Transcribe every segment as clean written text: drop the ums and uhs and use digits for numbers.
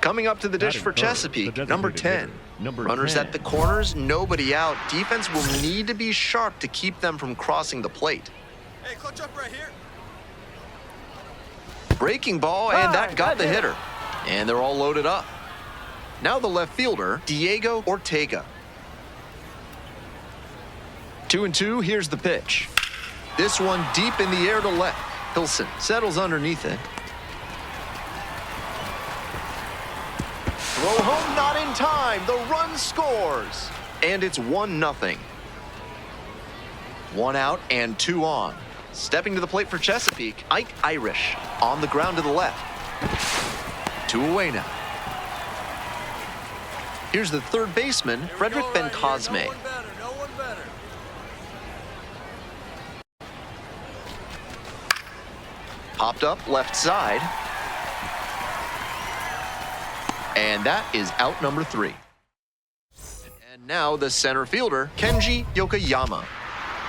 Coming up to the dish for Chesapeake, number 10. Runners at the corners, nobody out. Defense will need to be sharp to keep them from crossing the plate. Hey, clutch up right here. Breaking ball, and that got the hitter. And they're all loaded up. Now the left fielder, Diego Ortega. 2-2, here's the pitch. This one deep in the air to left. Hilson settles underneath it. Throw home, not in time. The run scores. And it's 1-0. 1 out and 2 on. Stepping to the plate for Chesapeake, Ike Irish. On the ground to the left. 2 away now. Here's the third baseman, Frederick Bencosme. No one better. Popped up left side. And that is out number 3. And now the center fielder, Kenji Yokoyama.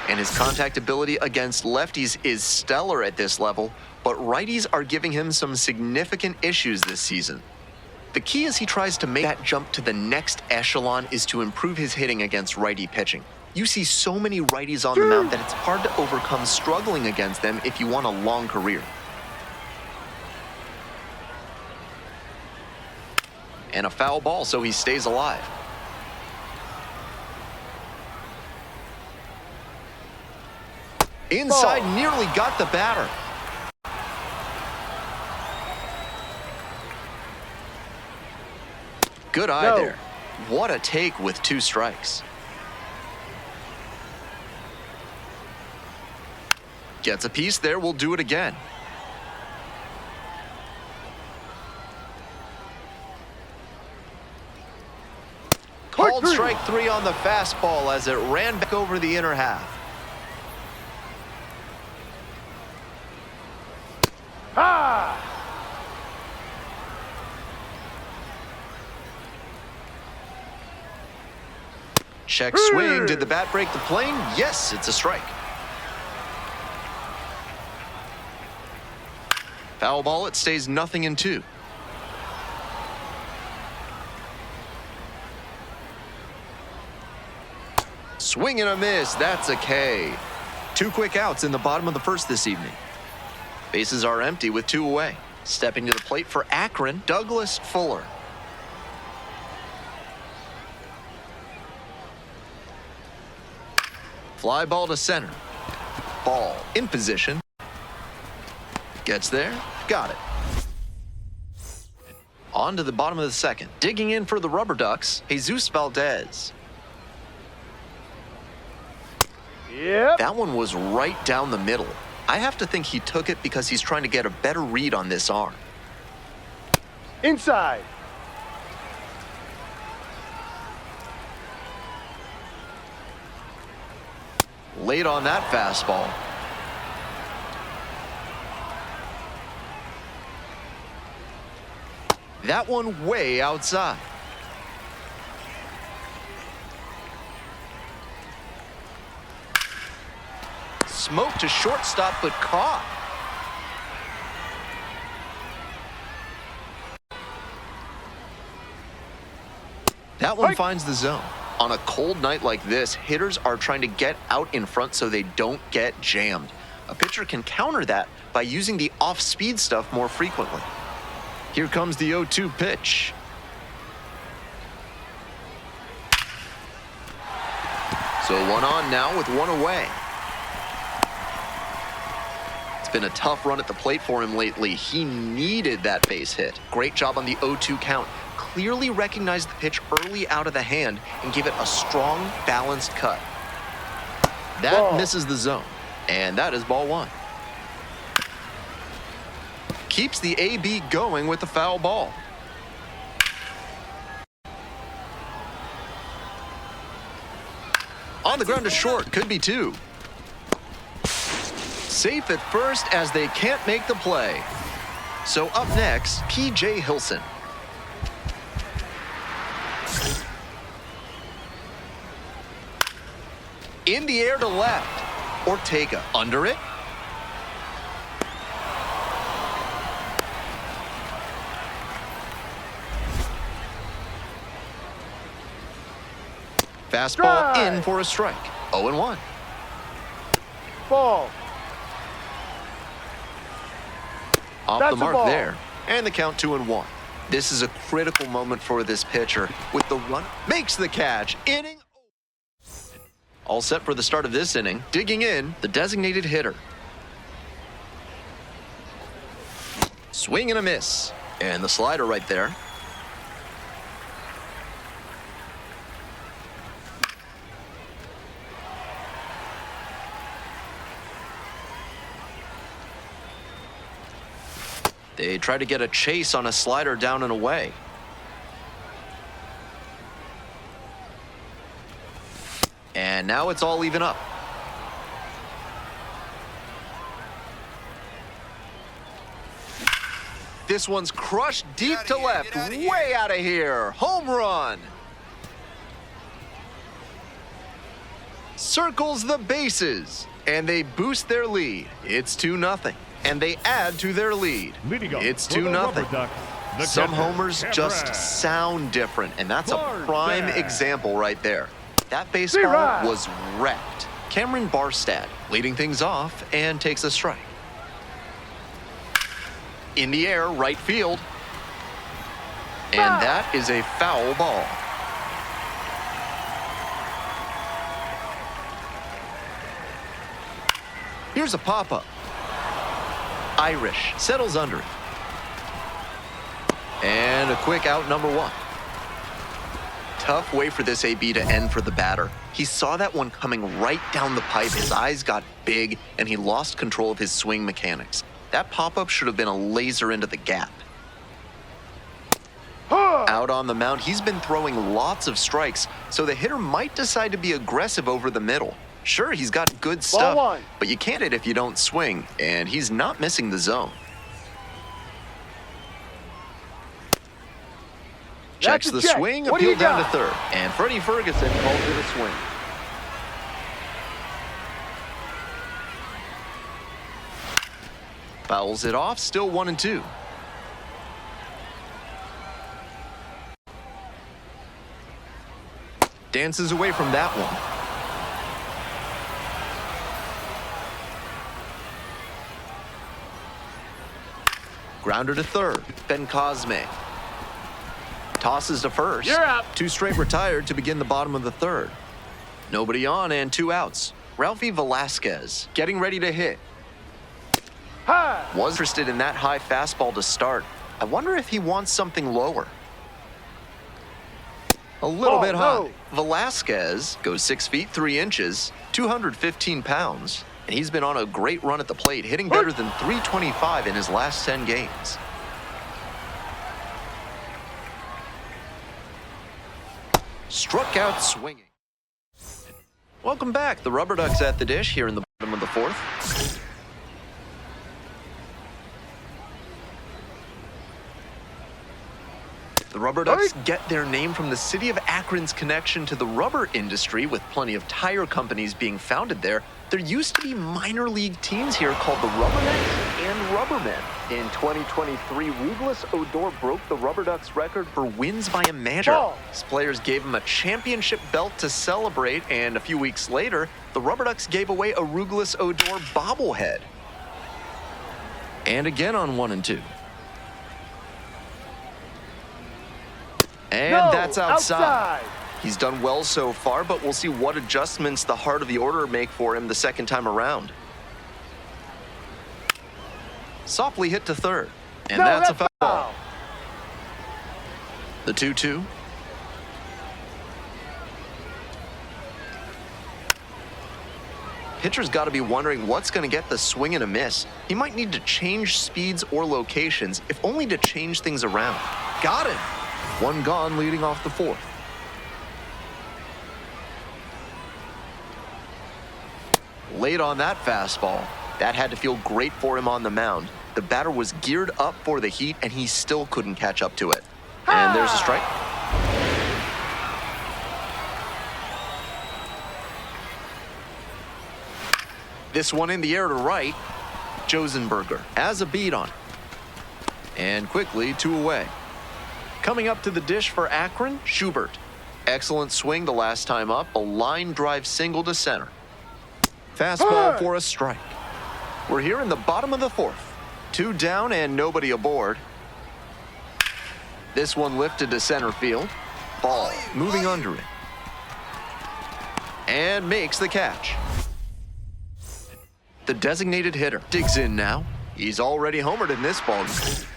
And his contact ability against lefties is stellar at this level, but righties are giving him some significant issues this season. The key as he tries to make that jump to the next echelon is to improve his hitting against righty pitching. You see so many righties on the mound that it's hard to overcome struggling against them if you want a long career. And a foul ball, so he stays alive. Inside, nearly got the batter. Good eye there. What a take with 2 strikes. Gets a piece there, we'll do it again. Called strike 3 on the fastball as it ran back over the inner half. Check swing. Did the bat break the plane? Yes, it's a strike. Foul ball, it stays 0-2. Swing and a miss. That's a K. 2 quick outs in the bottom of the first this evening. Bases are empty with 2 away. Stepping to the plate for Akron, Douglas Fuller. Fly ball to center. Ball in position. Gets there. Got it. On to the bottom of the second. Digging in for the Rubber Ducks, Jesus Valdez. That one was right down the middle. I have to think he took it because he's trying to get a better read on this arm. Inside. Late on that fastball. That one way outside. Smoke to shortstop, but caught. That one finds the zone. On a cold night like this, hitters are trying to get out in front so they don't get jammed. A pitcher can counter that by using the off-speed stuff more frequently. Here comes the 0-2 pitch. So 1 on now with 1 away. It's been a tough run at the plate for him lately. He needed that base hit. Great job on the 0-2 count. Clearly recognized the pitch early out of the hand and gave it a strong, balanced cut. That misses the zone, and that is ball 1. Keeps the AB going with the foul ball. On the ground to short, could be 2. Safe at first as they can't make the play. So up next, P.J. Hilson. In the air to left. Ortega under it. Fastball Strike. in for a strike. 0-1. Ball. Off That's the a mark ball. there. And the count 2-1. This is a critical moment for this pitcher with the run. Makes the catch. Inning. All set for the start of this inning. Digging in, the designated hitter. Swing and a miss. And the slider right there. They try to get a chase on a slider down and away. And now it's all even up. This one's crushed deep to left, way out of here. Home run. Circles the bases, and they boost their lead. It's 2-0, and they add to their lead. It's 2-0. Some homers just sound different, and that's a prime example right there. That baseball was wrecked. Cameron Barstad leading things off and takes a strike. In the air, right field. And that is a foul ball. Here's a pop-up. Irish settles under it. And a quick out, number 1. Tough way for this AB to end for the batter. He saw that one coming right down the pipe. His eyes got big, and he lost control of his swing mechanics. That pop-up should have been a laser into the gap. Out on the mound, he's been throwing lots of strikes, so the hitter might decide to be aggressive over the middle. Sure, he's got good stuff, but you can't hit if you don't swing, and he's not missing the zone. Checks the swing, appeal down to third, and Freddie Ferguson calls it a swing. Fouls it off, still 1-2. Dances away from that one. Grounder to third, Ben Cosme. Tosses to first. You're up. 2 straight retired to begin the bottom of the third. Nobody on and 2 outs. Ralphie Velasquez getting ready to hit. Was interested in that high fastball to start. I wonder if he wants something lower. A little bit high. Velasquez goes 6 feet 3 inches, 215 pounds, and he's been on a great run at the plate, hitting better than .325 in his last 10 games. Struck out swinging. Welcome back. The Rubber Ducks at the dish here in the bottom of the 4th. The Rubber Ducks get their name from the city of Akron's connection to the rubber industry, with plenty of tire companies being founded there. There used to be minor league teams here called the Rubbernecks and Rubbermen. In 2023, Ruglis Odor broke the Rubber Ducks record for wins by a manager. His players gave him a championship belt to celebrate, and a few weeks later, the Rubber Ducks gave away a Ruglis Odor bobblehead. And again on 1-2. And that's outside. He's done well so far, but we'll see what adjustments the heart of the order make for him the second time around. Softly hit to third, and that's a foul ball. The 2-2. Pitcher's got to be wondering what's going to get the swing and a miss. He might need to change speeds or locations, if only to change things around. Got it. 1 gone, leading off the 4th. Late on that fastball. That had to feel great for him on the mound. The batter was geared up for the heat, and he still couldn't catch up to it. And there's a strike. This one in the air to right. Josenberger has a beat on it. And quickly 2 away. Coming up to the dish for Akron, Schubert. Excellent swing the last time up. A line drive single to center. Fastball for a strike. We're here in the bottom of the fourth. 2 down and nobody aboard. This one lifted to center field. Ball moving under it. And makes the catch. The designated hitter digs in now. He's already homered in this ballgame.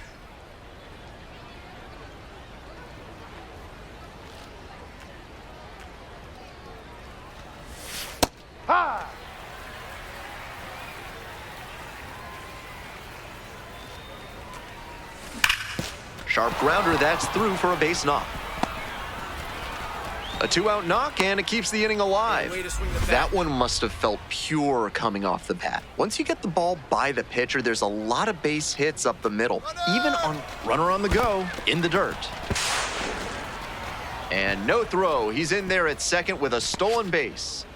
Sharp grounder, that's through for a base knock. A 2-out knock, and it keeps the inning alive. That one must have felt pure coming off the bat. Once you get the ball by the pitcher, there's a lot of base hits up the middle, even on runner on the go in the dirt. And no throw. He's in there at second with a stolen base.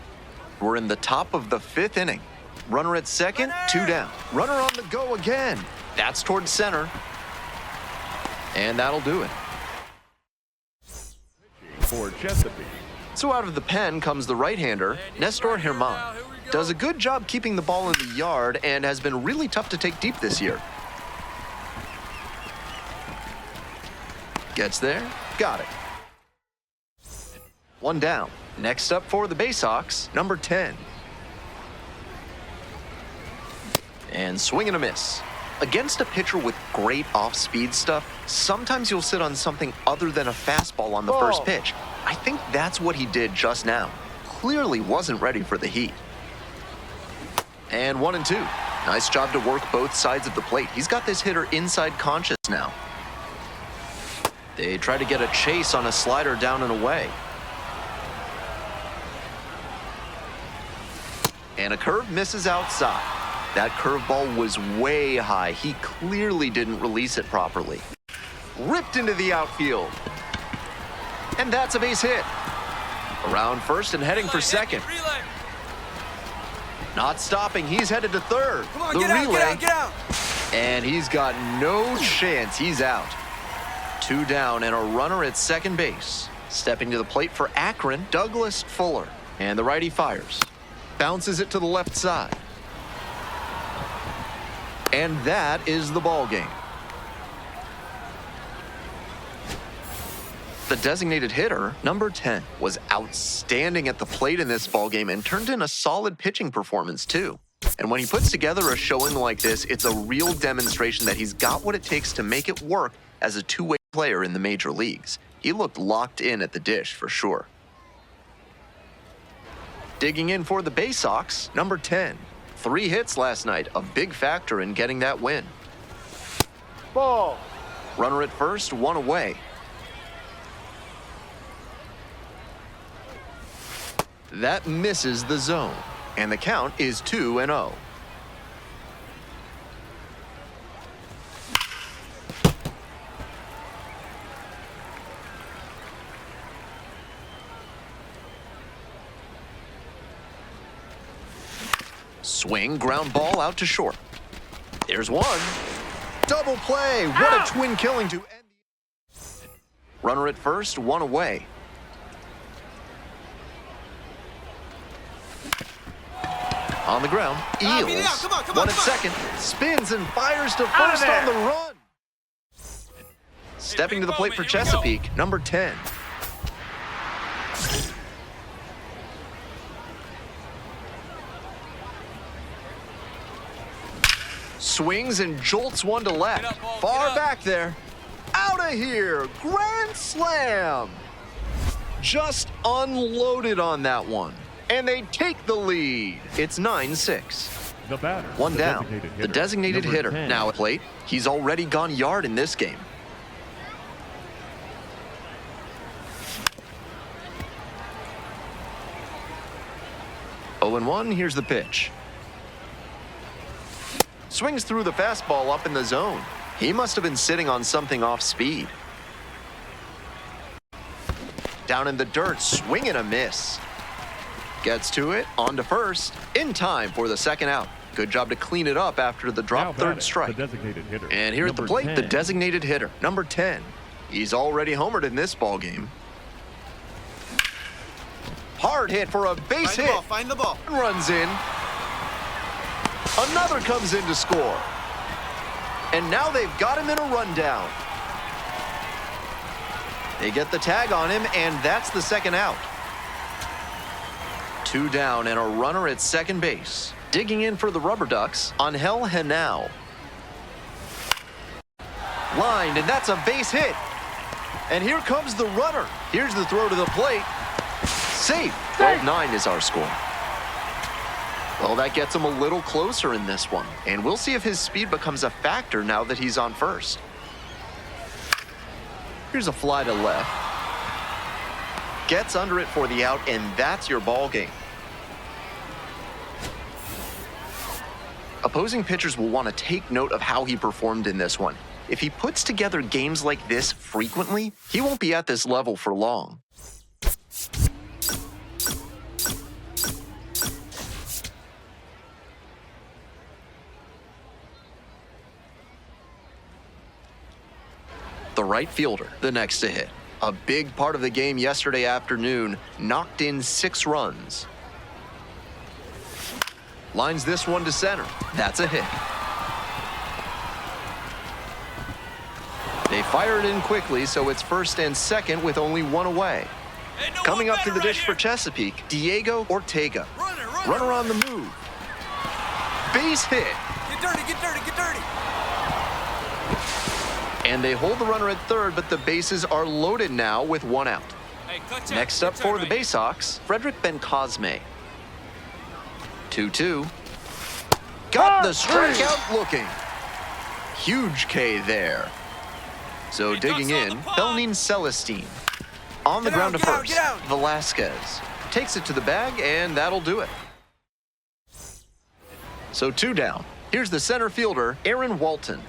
We're in the top of the 5th inning. Runner at second, 2 down. Runner on the go again. That's towards center. And that'll do it. For Chesapeake. So out of the pen comes the right-hander, Nestor Herman. Does a good job keeping the ball in the yard and has been really tough to take deep this year. Gets there, got it. 1 down. Next up for the Baysox, number 10. And swing and a miss. Against a pitcher with great off-speed stuff, sometimes you'll sit on something other than a fastball on the first pitch. I think that's what he did just now. Clearly wasn't ready for the heat. And 1-2. Nice job to work both sides of the plate. He's got this hitter inside conscious now. They try to get a chase on a slider down and away. And a curve misses outside. That curveball was way high. He clearly didn't release it properly. Ripped into the outfield. And that's a base hit. Around first and heading for second. Not stopping. He's headed to third. Come on, get out. And he's got no chance. He's out. 2 down and a runner at second base. Stepping to the plate for Akron, Douglas Fuller. And the righty fires. Bounces it to the left side. And that is the ball game. The designated hitter, number 10, was outstanding at the plate in this ballgame and turned in a solid pitching performance too. And when he puts together a showing like this, it's a real demonstration that he's got what it takes to make it work as a two-way player in the major leagues. He looked locked in at the dish for sure. Digging in for the Baysox, number 10. 3 hits last night, a big factor in getting that win. Ball. Runner at first, 1 away. That misses the zone, and the count is 2-0. Swing, ground ball out to short. There's one. Double play. What a twin killing to end the... Runner at first, 1 away. On the ground, Eels. Come on, One at second. Spins and fires to first on the run. Stepping to the plate for Chesapeake, number 10. Swings and jolts one to left. Far back there. Out of here. Grand slam. Just unloaded on that one. And they take the lead. It's 9-6. The batter. 1 down. The designated hitter now at plate. He's already gone yard in this game. Oh, 0-1. Here's the pitch. Swings through the fastball up in the zone. He must have been sitting on something off speed. Down in the dirt, swing and a miss. Gets to it, on to first, in time for the second out. Good job to clean it up after the drop third strike. And here at the plate, the designated hitter, number 10. He's already homered in this ballgame. Hard hit for a base hit. Find the ball. Runs in. Another comes in to score. And now they've got him in a rundown. They get the tag on him, and that's the second out. 2 down and a runner at second base. Digging in for the Rubber Ducks, Angel Henao. Lined, and that's a base hit. And here comes the runner. Here's the throw to the plate. Safe. 12-9 is our score. Well, that gets him a little closer in this one. And we'll see if his speed becomes a factor now that he's on first. Here's a fly to left. Gets under it for the out, and that's your ball game. Opposing pitchers will want to take note of how he performed in this one. If he puts together games like this frequently, he won't be at this level for long. The right fielder, the next to hit. A big part of the game yesterday afternoon, knocked in 6 runs. Lines this one to center. That's a hit. They fire it in quickly, so it's first and second with only 1 away. Hey, no Coming one up to the better dish right for here. Chesapeake, Diego Ortega. Runner. Runner on the move. Base hit. Get dirty. And they hold the runner at third, but the bases are loaded now with 1 out. Hey, clutch Next up for the Bay Sox, Frederick Bencosme. 2-2. Got the strikeout looking. Huge K there. So Hey, digging Ducks on in, the pond. Belnin Celestine. On the Get ground out, to get out, first, get out. Velasquez. Takes it to the bag, and that'll do it. So 2 down. Here's the center fielder, Aaron Walton.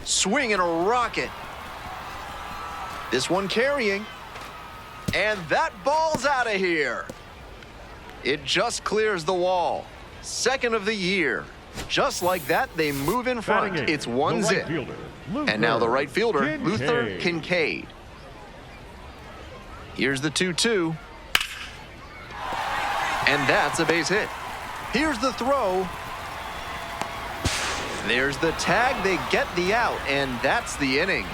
Swing and a rocket. This one carrying. And that ball's out of here. It just clears the wall. Second of the year. Just like that, they move in front. Batting in, It's 1 the zip. right fielder, Luther And now the right fielder, Luther Kincaid. Kincaid. Here's the 2-2. And that's a base hit. Here's the throw. There's the tag. They get the out, and that's the inning.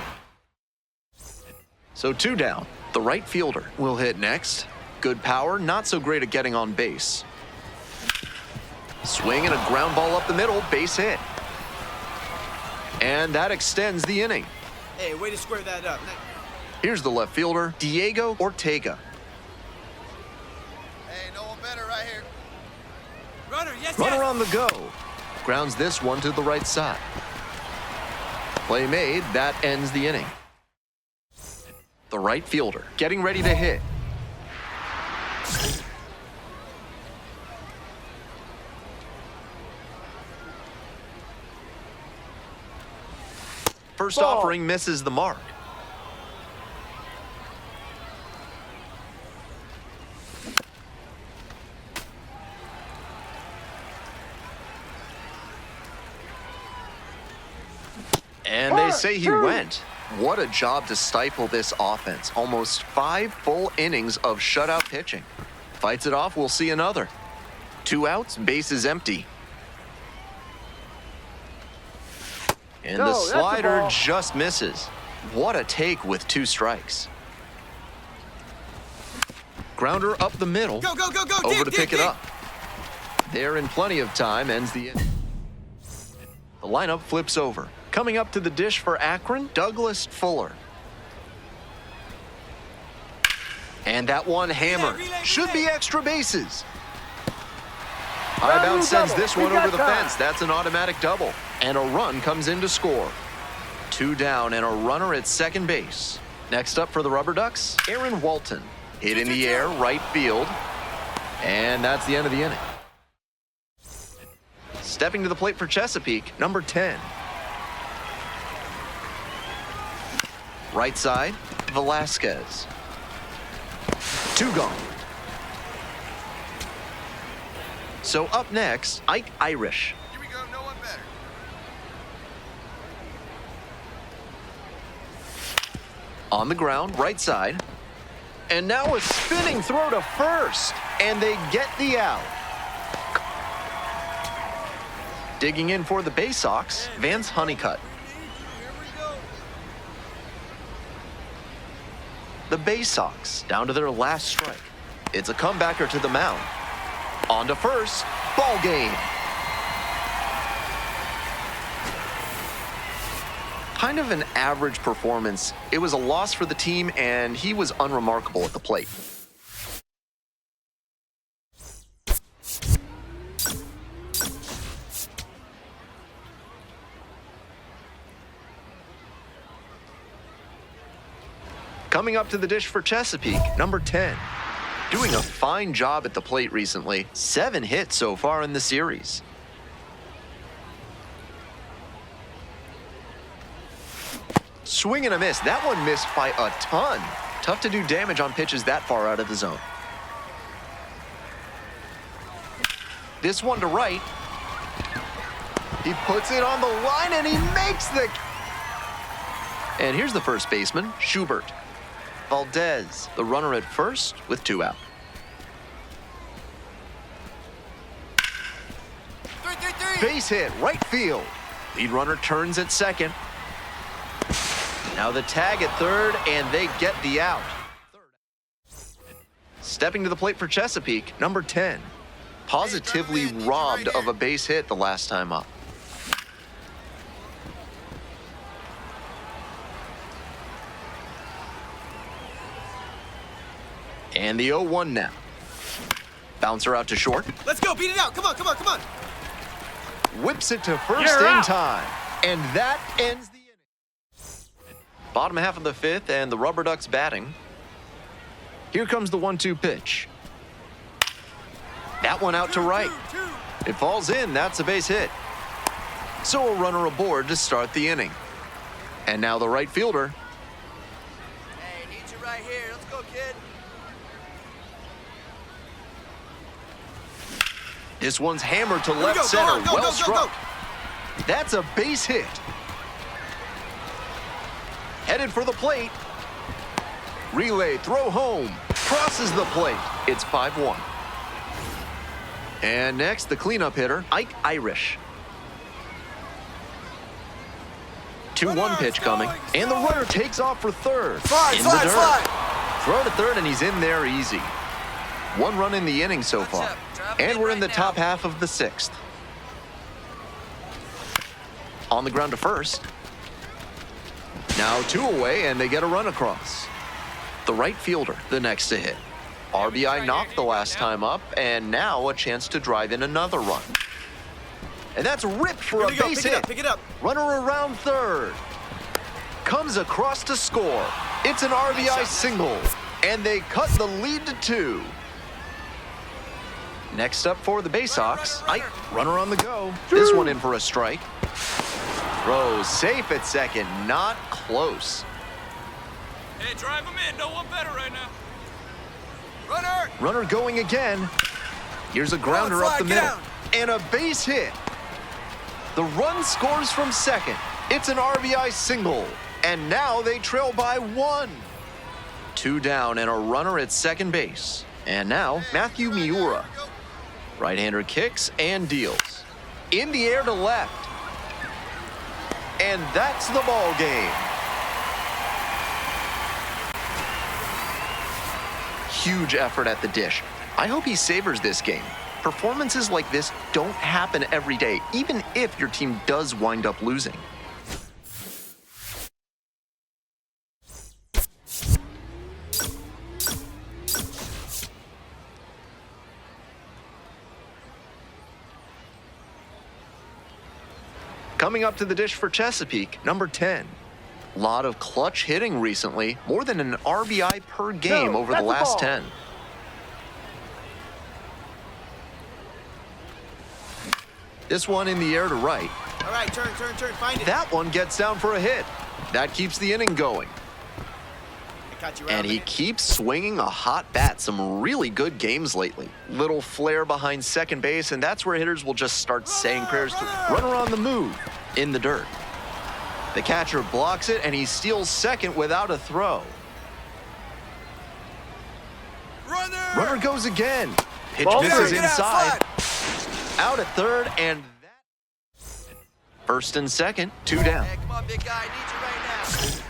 So 2 down. The right fielder will hit next. Good power, not so great at getting on base. Swing and a ground ball up the middle, base hit. And that extends the inning. Hey, way to square that up. Here's the left fielder, Diego Ortega. Hey, no one better right here. Runner, yes, Runner on the go. Grounds this one to the right side. Play made, that ends the inning. The right fielder getting ready to hit. First Ball. offering misses the mark. And they say he went. What a job to stifle this offense. Almost 5 full innings of shutout pitching. Fights it off, we'll see another. 2 outs, base is empty. And No, the that's a slider ball. just misses. What a take with 2 strikes. Grounder up the middle. Go. Over to dig, pick it dig. up. There in plenty of time, ends the inning. The lineup flips over. Coming up to the dish for Akron, Douglas Fuller. And that one hammered. Relay. Should be extra bases. High bounce sends this one over the fence. That's an automatic double. And a run comes in to score. 2 down and a runner at second base. Next up for the Rubber Ducks, Aaron Walton. Hit in the air, right field. And that's the end of the inning. Stepping to the plate for Chesapeake, number 10. Right side, Velasquez. 2 gone. So up next, Ike Irish. Here we go, no one better. On the ground, right side. And now a spinning throw to first. And they get the out. Digging in for the Bay Sox, Vance Honeycutt. The Bay Sox down to their last strike. It's a comebacker to the mound. On to first, ball game. Kind of an average performance. It was a loss for the team, and he was unremarkable at the plate. Coming up to the dish for Chesapeake, number 10. Doing a fine job at the plate recently. 7 hits so far in the series. Swing and a miss. That one missed by a ton. Tough to do damage on pitches that far out of the zone. This one to right. He puts it on the line and he makes the... And here's the first baseman, Schubert. Valdez, the runner at first with 2 out. 3-3-3. Base hit, right field. Lead runner turns at second. Now the tag at third, and they get the out. Stepping to the plate for Chesapeake, number 10. Positively robbed of a base hit the last time up. And the 0-1 now. Bouncer out to short. Let's go, beat it out. Come on, come on, come on. Whips it to first in time. And that ends the inning. Bottom half of the 5th, and the Rubber Ducks batting. Here comes the 1-2 pitch. That one out to right. It falls in. That's a base hit. So a runner aboard to start the inning. And now the right fielder. Hey, need you right here. Let's go, kid. This one's hammered to Here we left go. center. Go, Well go, struck. go. That's a base hit. Headed for the plate. Relay, throw home. Crosses the plate. It's 5-1. And next, the cleanup hitter, Ike Irish. 2-1 pitch coming. And the runner takes off for third. Slide, In the slide, dirt. slide. Throw to third, and he's in there easy. 1 run in the inning so far. And we're in the top half of the 6th. On the ground to first. Now 2 away, and they get a run across. The right fielder, the next to hit. RBI knocked the last time up, and now a chance to drive in another run. And that's ripped for a base hit. Pick it up. Runner around third. Comes across to score. It's an RBI single, and they cut the lead to 2. Next up for the Bay Sox, Ike, runner on the go. This one in for a strike. Throw safe at second, not close. Hey, drive him in. No one better right now. Runner. Runner going again. Here's a grounder up the Get middle. down. And a base hit. The run scores from second. It's an RBI single. And now they trail by 1. 2 down and a runner at second base. And now Matthew Miura. Right-hander kicks and deals. In the air to left. And that's the ball game. Huge effort at the dish. I hope he savors this game. Performances like this don't happen every day, even if your team does wind up losing. Coming up to the dish for Chesapeake, number 10. Lot of clutch hitting recently, more than an RBI per game over the last 10. This one in the air to right. All right, turn, find it. That one gets down for a hit. That keeps the inning going. I caught you And he keeps swinging a hot bat. Some really good games lately. Little flare behind second base, and that's where hitters will just start saying prayers to runner on the move in the dirt. The catcher blocks it, and he steals second without a throw. Runner goes again. Pitch misses inside. Out at third, and that. First and second, 2 down. Hey, come on, big guy. I need you right now.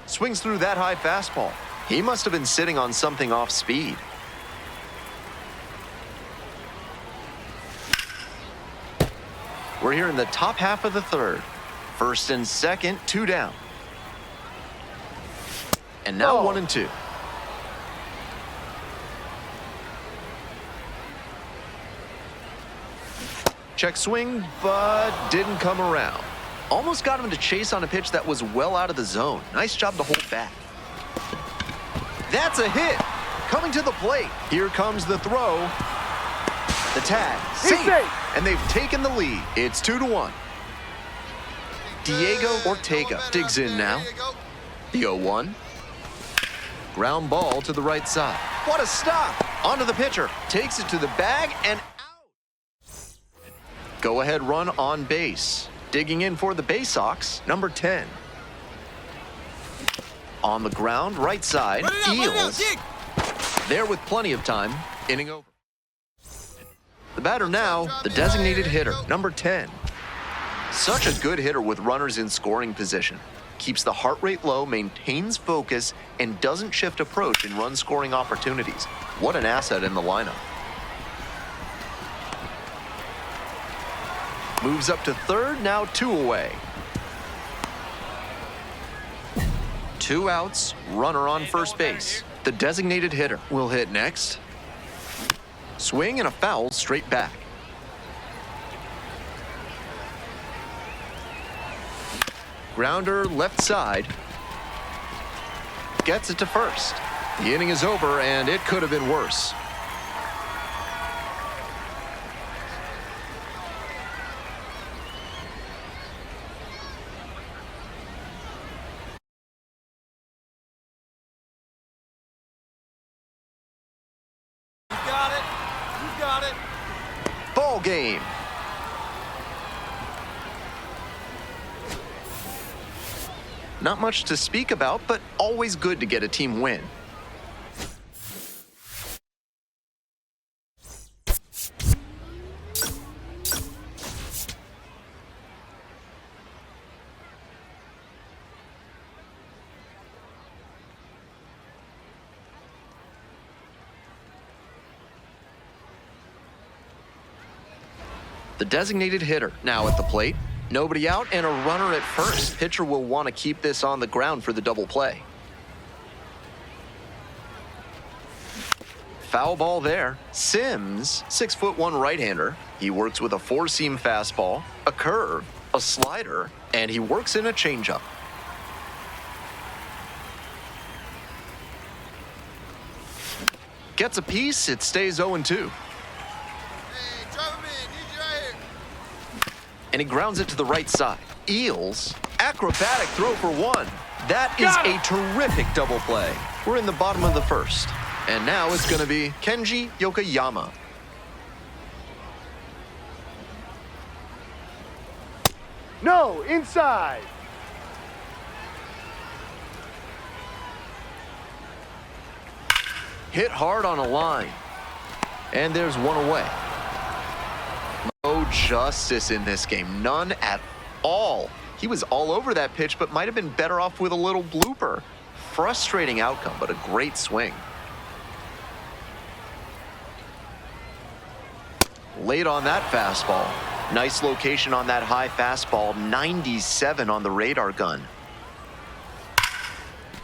Swings through that high fastball. He must have been sitting on something off speed. We're here in the top half of the third. First and second, 2 down. And now 1 and 2. Check swing, but didn't come around. Almost got him to chase on a pitch that was well out of the zone. Nice job to hold back. That's a hit. Coming to the plate. Here comes the throw. The tag. Safe. And they've taken the lead. It's 2-1. Diego Ortega digs in now. The 0-1. Ground ball to the right side. What a stop. Onto the pitcher. Takes it to the bag and out. Go ahead run on base. Digging in for the Bay Sox, number 10. On the ground, right side, Eels. There with plenty of time, inning over. The batter now, the designated hitter, number 10. Such a good hitter with runners in scoring position. Keeps the heart rate low, maintains focus, and doesn't shift approach in run-scoring opportunities. What an asset in the lineup. Moves up to third, now 2 away. 2 outs, runner on first base. The designated hitter will hit next. Swing and a foul straight back. Grounder left side. Gets it to first. The inning is over, and it could have been worse. Ball game. Not much to speak about, but always good to get a team win. The designated hitter now at the plate. Nobody out and a runner at first. Pitcher will want to keep this on the ground for the double play. Foul ball there. Sims, 6'1" right-hander. He works with a 4-seam fastball, a curve, a slider, and he works in a changeup. Gets a piece, it stays 0-2. And he grounds it to the right side. Eels, acrobatic throw for 1. That is a terrific double play. We're in the bottom of the first. And now it's going to be Kenji Yokoyama. No, inside. Hit hard on a line. And there's 1 away. No justice in this game. None at all. He was all over that pitch, but might have been better off with a little blooper. Frustrating outcome, but a great swing. Late on that fastball. Nice location on that high fastball. 97 on the radar gun.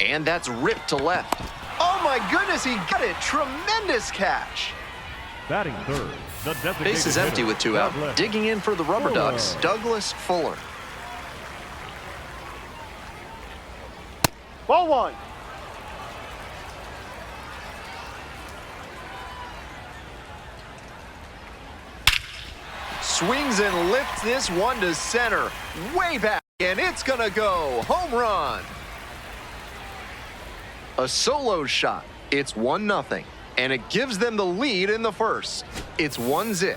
And that's ripped to left. Oh my goodness, he got it. Tremendous catch. Batting third. Base is empty with 2 out. Digging in for the Rubber Ducks, Douglas Fuller. Ball 1. Swings and lifts this one to center. Way back, and it's gonna go. Home run. A solo shot. It's 1-0. And it gives them the lead in the first. It's 1-0.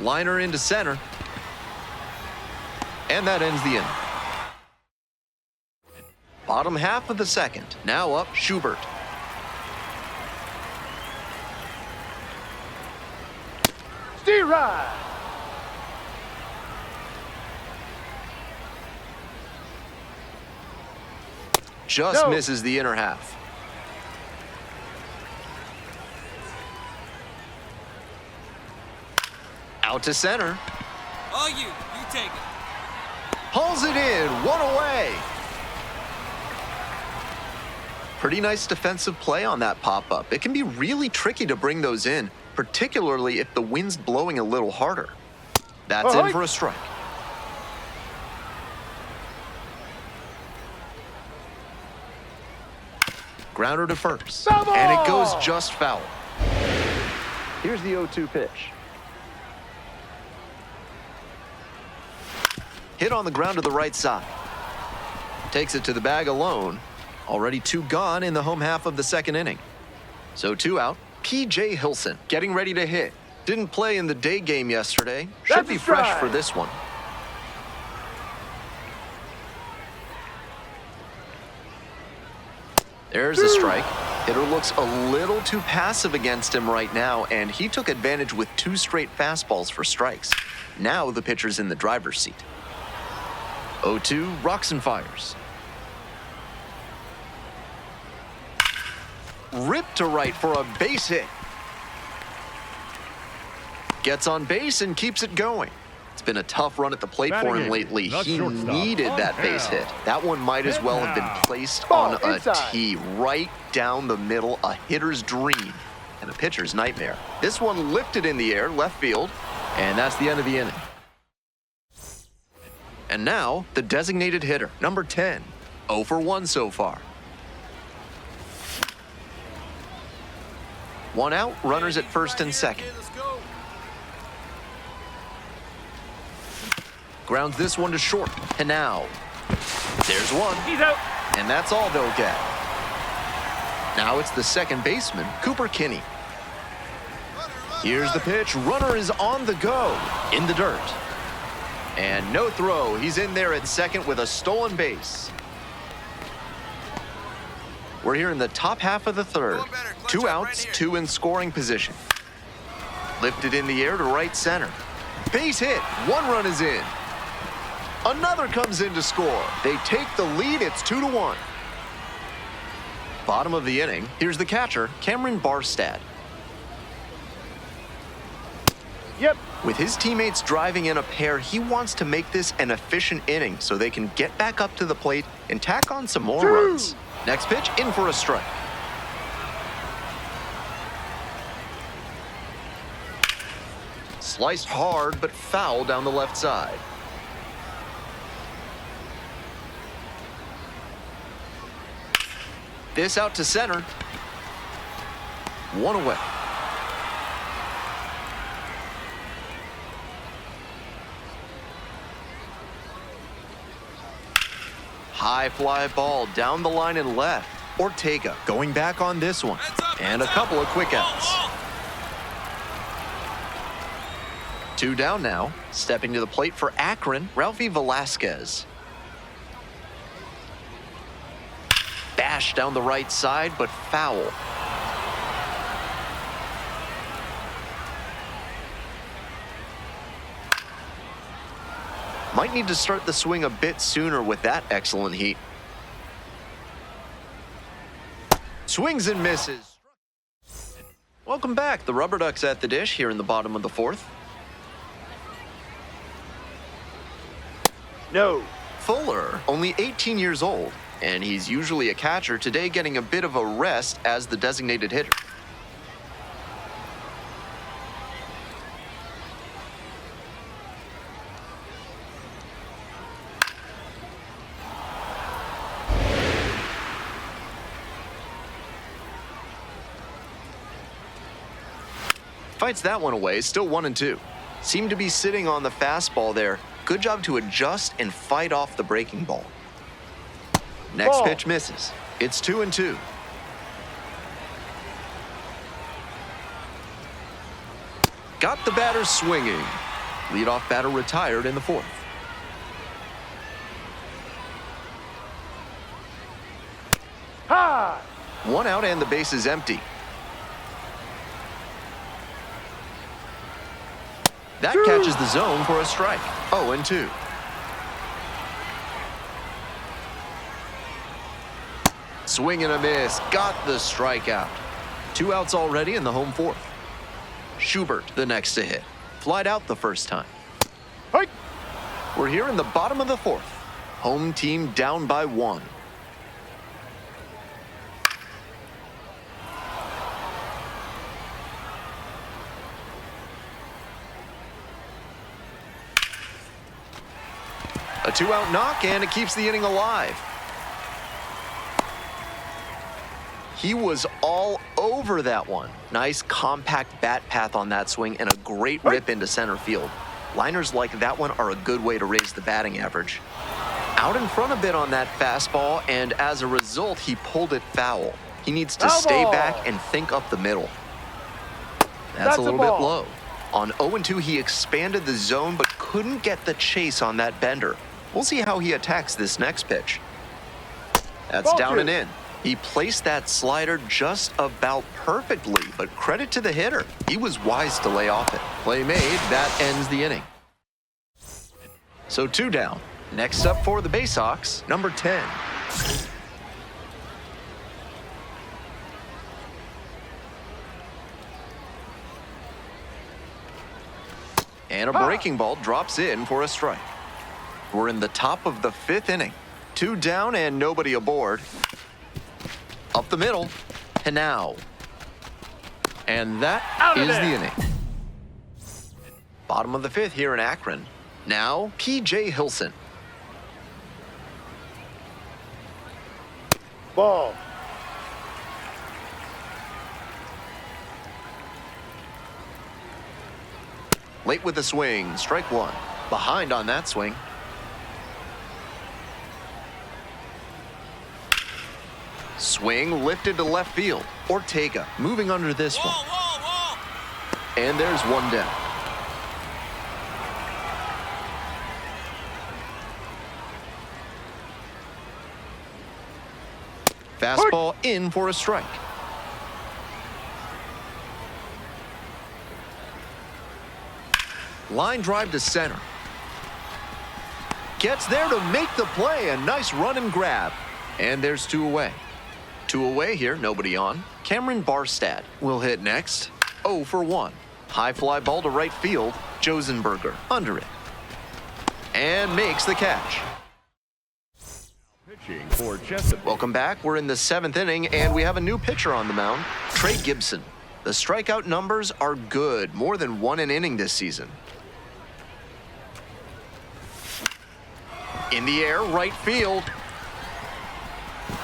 Liner into center. And that ends the inning. Bottom half of the second. Now up Schubert. Steer right. Just misses the inner half. Out to center. Oh, you take it. Hauls it in, one away. Pretty nice defensive play on that pop-up. It can be really tricky to bring those in, particularly if the wind's blowing a little harder. That's in for a strike. Grounder to first, and it goes just foul. Here's the 0-2 pitch. Hit on the ground to the right side. Takes it to the bag alone. Already 2 gone in the home half of the second inning. So 2 out. P.J. Hilson getting ready to hit. Didn't play in the day game yesterday. Should be fresh for this one. There's a strike. Hitter looks a little too passive against him right now, and he took advantage with 2 straight fastballs for strikes. Now the pitcher's in the driver's seat. 0-2, rocks and fires. Ripped to right for a base hit. Gets on base and keeps it going. It's been a tough run at the plate for him lately. He needed that base hit. That one might as well have been placed on a tee right down the middle, a hitter's dream and a pitcher's nightmare. This one lifted in the air, left field, and that's the end of the inning. And now, the designated hitter, number 10. 0 for 1 so far. 1 out, runners at first and second. Grounds this one to short, and now, there's one. He's out. And that's all they'll get. Now it's the second baseman, Cooper Kinney. Here's the pitch, runner is on the go, in the dirt. And no throw, he's in there at second with a stolen base. We're here in the top half of the third. 2 outs, 2 in scoring position. Lifted in the air to right center. Base hit, 1 run is in. Another comes in to score. They take the lead, it's 2-1. Bottom of the inning, here's the catcher, Cameron Barstad. Yep. With his teammates driving in a pair, he wants to make this an efficient inning so they can get back up to the plate and tack on some more runs. Next pitch, in for a strike. Sliced hard, but foul down the left side. This out to center. 1 away. High fly ball down the line and left. Ortega going back on this one. And a couple of quick outs. 2 down now. Stepping to the plate for Akron, Ralphie Velasquez. Bash down the right side, but foul. Might need to start the swing a bit sooner with that excellent heat. Swings and misses. Welcome back. The Rubber Ducks at the dish here in the bottom of the 4th. No. Fuller, only 18 years old, and he's usually a catcher, today getting a bit of a rest as the designated hitter. Fights that one away, still 1-2. Seemed to be sitting on the fastball there. Good job to adjust and fight off the breaking ball. Next Ball. pitch misses. It's 2-2. Got the batter swinging. Leadoff batter retired in the fourth. High. One out and the base is empty. That catches the zone for a strike. 0-2. Swing and a miss. Got the strikeout. 2 outs already in the home fourth. Schubert, the next to hit. Flied out the first time. Hike. We're here in the bottom of the fourth. Home team down by 1. A 2-out knock, and it keeps the inning alive. He was all over that one. Nice compact bat path on that swing and a great rip into center field. Liners like that one are a good way to raise the batting average. Out in front a bit on that fastball, and as a result, he pulled it foul. He needs to stay back and think up the middle. That's a little bit low. On 0-2, he expanded the zone but couldn't get the chase on that bender. We'll see how he attacks this next pitch. That's down and in. He placed that slider just about perfectly, but credit to the hitter. He was wise to lay off it. Play made, that ends the inning. So 2 down. Next up for the Baysox, number 10. And a breaking ball drops in for a strike. We're in the top of the 5th inning. 2 down and nobody aboard. Up the middle, and now. And that is the inning. Bottom of the 5th here in Akron. Now, P.J. Hilson. Ball. Late with the swing, strike 1. Behind on that swing. Swing lifted to left field. Ortega moving under this one. And there's 1 down. Fastball in for a strike. Line drive to center. Gets there to make the play. A nice run and grab. And there's 2 away. 2 away here, nobody on. Cameron Barstad will hit next. 0 for 1. High fly ball to right field. Josenberger under it. And makes the catch. Pitching for Chesapeake. Welcome back. We're in the 7th inning, and we have a new pitcher on the mound, Trey Gibson. The strikeout numbers are good, more than 1 an inning this season. In the air, right field.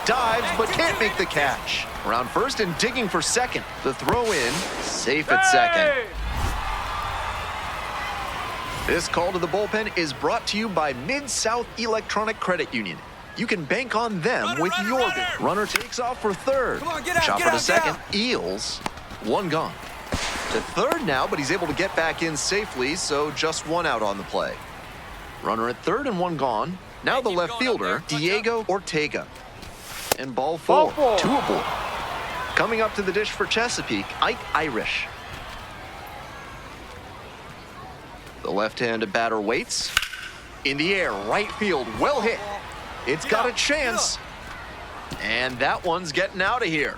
Dives, but can't make the catch. Around first and digging for second. The throw in, safe at second. This call to the bullpen is brought to you by Mid-South Electronic Credit Union. You can bank on them with your business. Runner takes off for third. Come on, get out, Chopper get to out, second. get out. Eels. 1 gone. To third now, but he's able to get back in safely, so just 1 out on the play. Runner at third and 1 gone. Now the keep left going up fielder, there. Watch Diego Ortega. And ball 4. 2 aboard. Coming up to the dish for Chesapeake, Ike Irish. The left-handed batter waits. In the air, right field, well hit. It's got a chance. And that one's getting out of here.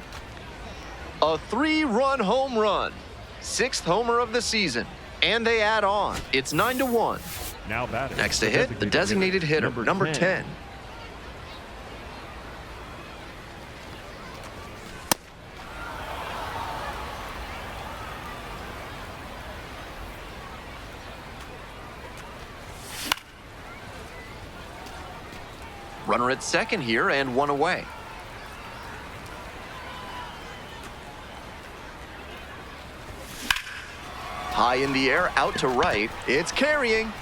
A 3-run home run. 6th homer of the season. And they add on. It's 9-1. Now batting. Next to hit, the designated hitter, number 10. Runner at second here and 1 away. High in the air, out to right. It's carrying.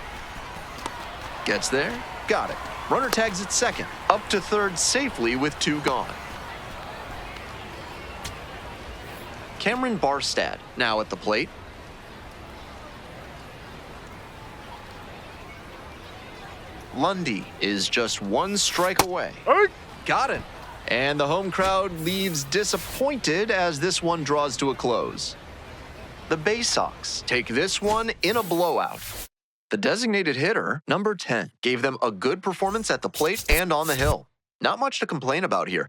Gets there. Got it. Runner tags at second. Up to third safely with 2 gone. Cameron Barstad now at the plate. Lundy is just 1 strike away. Got it. And the home crowd leaves disappointed as this one draws to a close. The Bay Sox take this one in a blowout. The designated hitter, number 10, gave them a good performance at the plate and on the hill. Not much to complain about here.